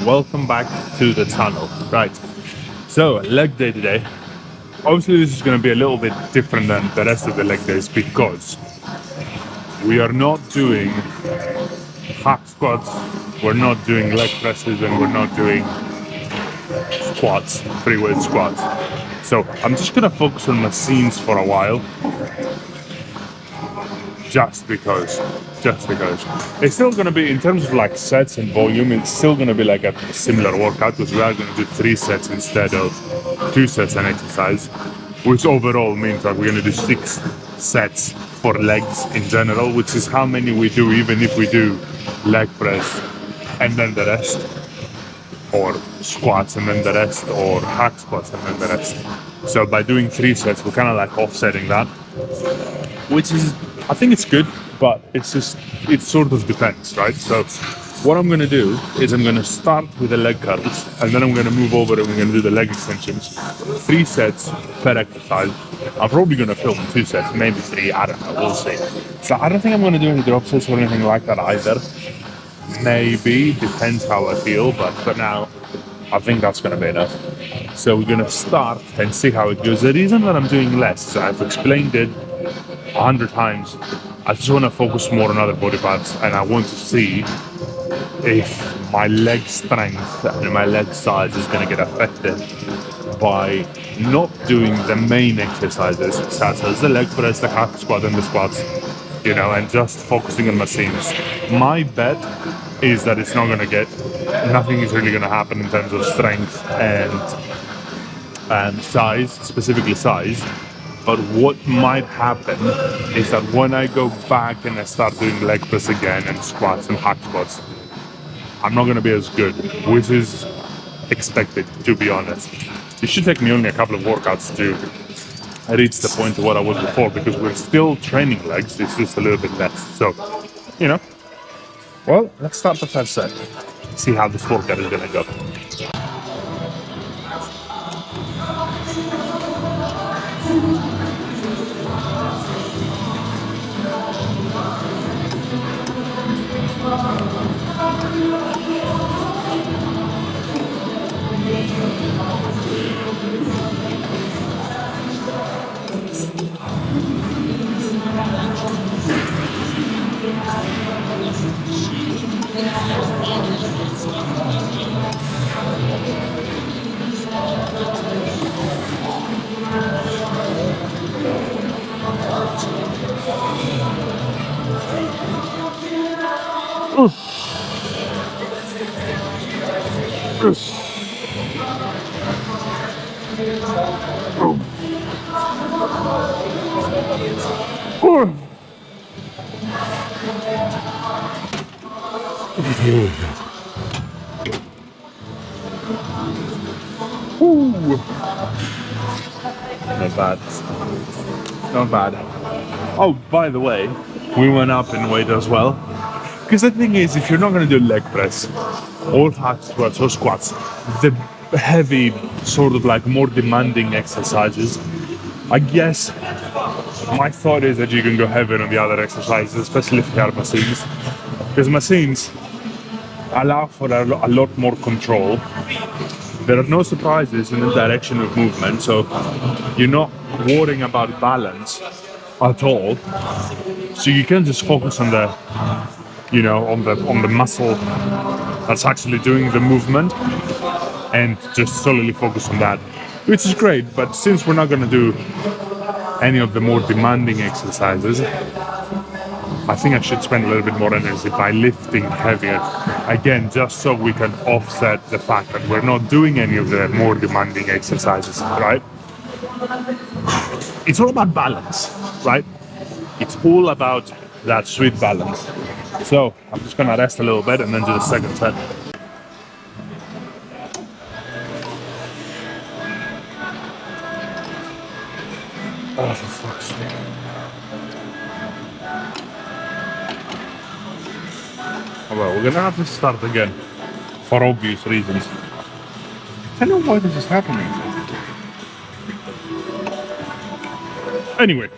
Welcome back to the tunnel. Right, so leg day today. Obviously this is going to be a little bit different than the rest of the leg days because we are not doing hack squats, we're not doing leg presses, and we're not doing squats, free weight squats. So I'm just going to focus on machines for a while, just because it's still going to be, in terms of like sets and volume, it's still going to be like a similar workout because we are going to do 3 sets instead of 2 sets an exercise, which overall means that we're going to do 6 sets for legs in general, which is how many we do even if we do leg press and then the rest, or squats and then the rest, or hack squats and then the rest. So by doing 3 sets, we're kind of like offsetting that, which is, I think it's good, but it's just, it sort of depends, right? So what I'm going to do is I'm going to start with the leg curls, and then I'm going to move over and we're going to do the leg extensions. 3 sets per exercise. I'm probably going to film 2 sets, maybe 3, I don't know, we'll see. So I don't think I'm going to do any drop sets or anything like that either. Maybe, depends how I feel, but for now, I think that's going to be enough. So we're going to start and see how it goes. The reason that I'm doing less, I've explained it 100 times. I just want to focus more on other body parts, and I want to see if my leg strength and my leg size is going to get affected by not doing the main exercises, such as the leg press, the hack squat, and the squats, you know, and just focusing on machines. My bet is that it's not going to get, nothing is really going to happen in terms of strength and size, specifically size. But what might happen is that when I go back and I start doing leg press again and squats and hack squats, I'm not going to be as good, which is expected, to be honest. It should take me only a couple of workouts to reach the point of what I was before, because we're still training legs, it's just a little bit less. So, you know, well, let's start the first set, see how this workout is going to go. Not bad. Not bad. Oh, by the way, we went up in weight as well. Because the thing is, if you're not going to do leg press, or hack squats or squats, the heavy, sort of like more demanding exercises, I guess my thought is that you can go heavier on the other exercises, especially if you have machines. Because machines allow for a lot more control. There are no surprises in the direction of movement, so you're not worrying about balance at all. So you can just focus on the, you know, on the muscle that's actually doing the movement, and just solely focus on that, which is great. But since we're not going to do any of the more demanding exercises, I think I should spend a little bit more energy by lifting heavier, again, just so we can offset the fact that we're not doing any of the more demanding exercises, right? It's all about balance, right? It's all about that sweet balance. So I'm just gonna rest a little bit and then do the second set. Oh, for fuck's sake. Oh, well, we're gonna have to start again, for obvious reasons. I don't know why this is happening. Anyway.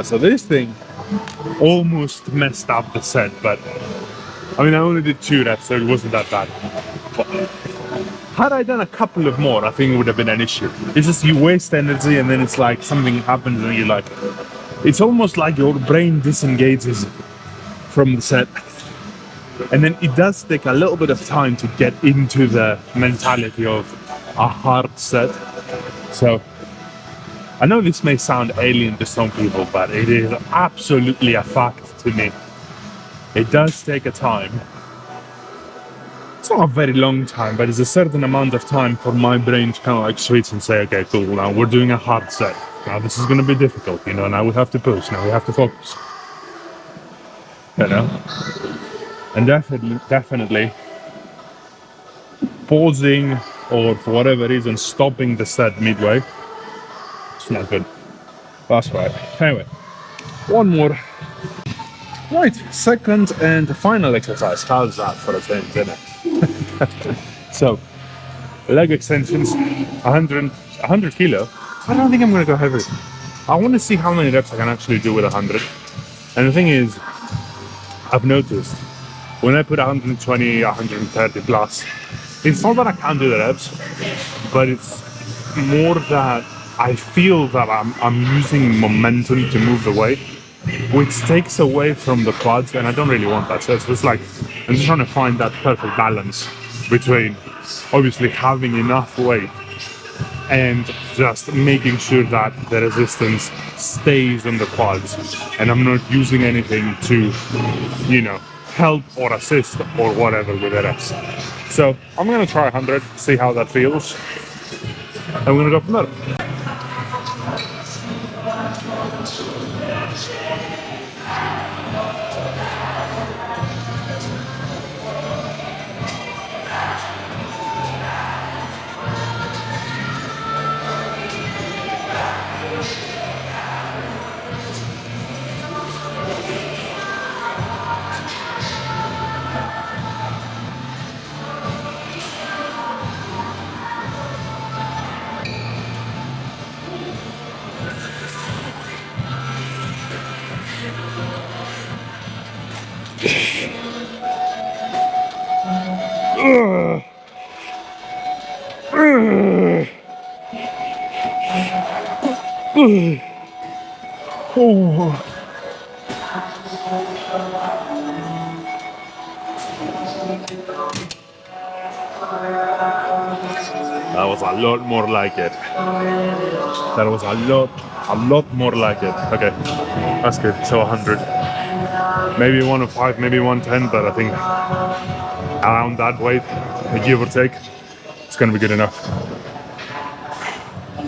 So this thing almost messed up the set, but I mean I only did 2 reps, so it wasn't that bad. But had I done a couple of more, I think it would have been an issue. It's just you waste energy and then it's like something happens and you're like, it's almost like your brain disengages from the set. And then it does take a little bit of time to get into the mentality of a hard set. So I know this may sound alien to some people, but it is absolutely a fact to me. It does take a time. It's not a very long time, but it's a certain amount of time for my brain to kind of like switch and say, okay, cool, now we're doing a hard set. Now this is going to be difficult, you know, now we have to push, now we have to focus. You know? And definitely pausing or for whatever reason stopping the set midway, it's not good. That's right. Anyway, one more. Right, second and final exercise. How's that for a change, isn't it? So, leg extensions, 100 kilo. I don't think I'm gonna go heavy. I want to see how many reps I can actually do with 100. And the thing is, I've noticed when I put 120, 130 plus, it's not that I can't do the reps, but it's more that I feel that I'm using momentum to move the weight, which takes away from the quads, and I don't really want that. So it's just like, I'm just trying to find that perfect balance between obviously having enough weight and just making sure that the resistance stays on the quads and I'm not using anything to, you know, help or assist or whatever with the rest. So I'm gonna try 100, see how that feels, and we're gonna go from there. Oh. That was a lot more like it. That was a lot more like it. Okay, that's good. So 100. Maybe 105, maybe 110, but I think around that weight, give or take, it's gonna be good enough.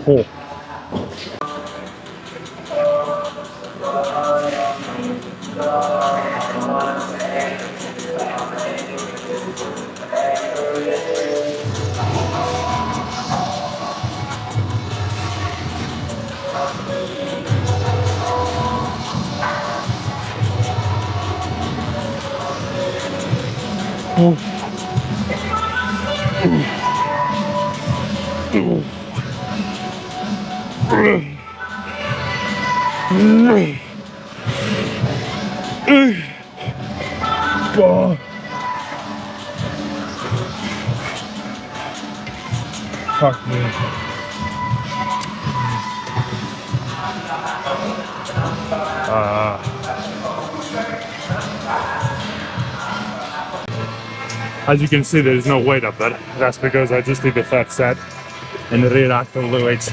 Oh. Fuck me. As you can see, there is no weight up there. That's because I just did the third set and re-racked all the weights.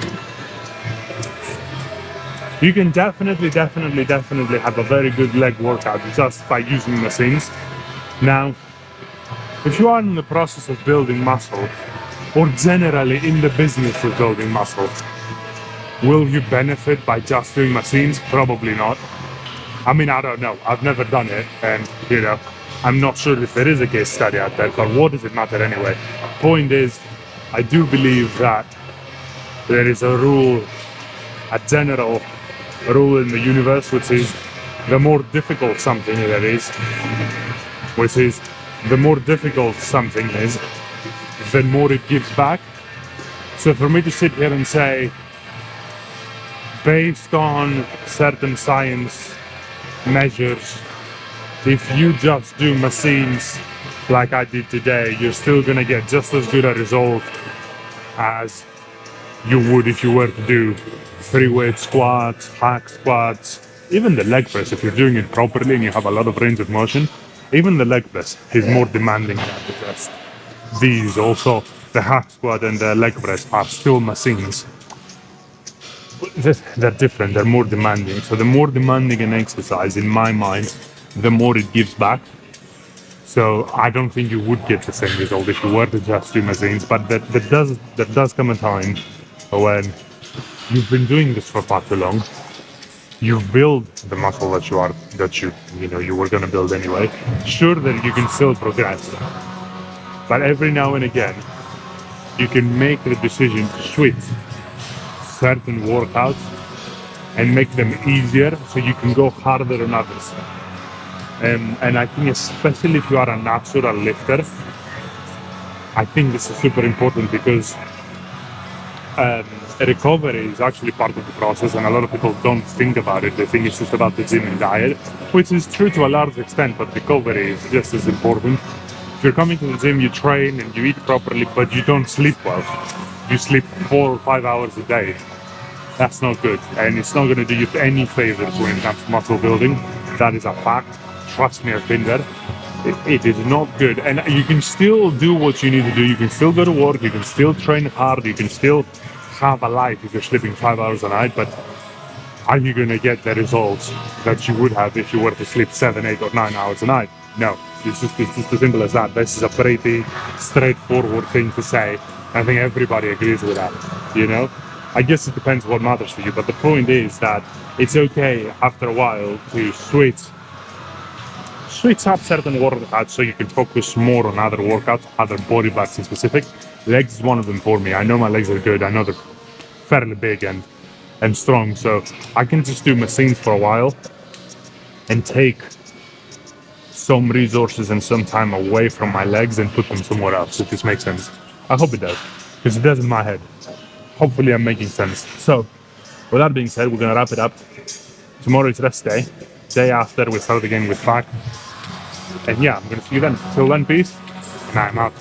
You can definitely have a very good leg workout just by using machines. Now, if you are in the process of building muscle, or generally in the business of building muscle, will you benefit by just doing machines? Probably not. I mean, I don't know. I've never done it, and I'm not sure if there is a case study out there, but what does it matter anyway? Point is, I do believe that there is a rule, a general rule in the universe, which is the more difficult something there is, the more difficult something is, the more it gives back. So for me to sit here and say, based on certain science measures, if you just do machines like I did today, you're still gonna get just as good a result as you would if you were to do free weight squats, hack squats, even the leg press. If you're doing it properly and you have a lot of range of motion, even the leg press is more demanding than the chest. These also, the hack squat and the leg press are still machines. They're different, they're more demanding. So the more demanding an exercise, in my mind, the more it gives back. So I don't think you would get the same result if you were to just do machines, but there does come a time when you've been doing this for far too long. You've built the muscle that you were gonna build anyway. Sure that you can still progress, but every now and again, you can make the decision to switch certain workouts and make them easier so you can go harder on others. And I think especially if you are a natural lifter, I think this is super important because recovery is actually part of the process, and a lot of people don't think about it. They think it's just about the gym and diet, which is true to a large extent, but recovery is just as important. If you're coming to the gym, you train and you eat properly, but you don't sleep well. You sleep 4 or 5 hours a day. That's not good, and it's not going to do you any favors when it comes to muscle building. That is a fact. Trust me, I've been there. It is not good, and you can still do what you need to do. You can still go to work, you can still train hard, you can still have a life if you're sleeping 5 hours a night, but are you going to get the results that you would have if you were to sleep 7, 8, or 9 hours a night? No, it's just as simple as that. This is a pretty straightforward thing to say. I think everybody agrees with that, I guess it depends what matters to you, but the point is that it's okay after a while to switch up certain workouts so you can focus more on other workouts, other body parts in specific. Legs is one of them for me. I know my legs are good. I know they're fairly big and strong, so I can just do machines for a while and take some resources and some time away from my legs and put them somewhere else, if this makes sense. I hope it does, because it does in my head. Hopefully I'm making sense. So, with that being said, we're going to wrap it up. Tomorrow is rest day. Day after, we start again with back. And yeah, I'm going to see you then. Till then, peace, and I'm out.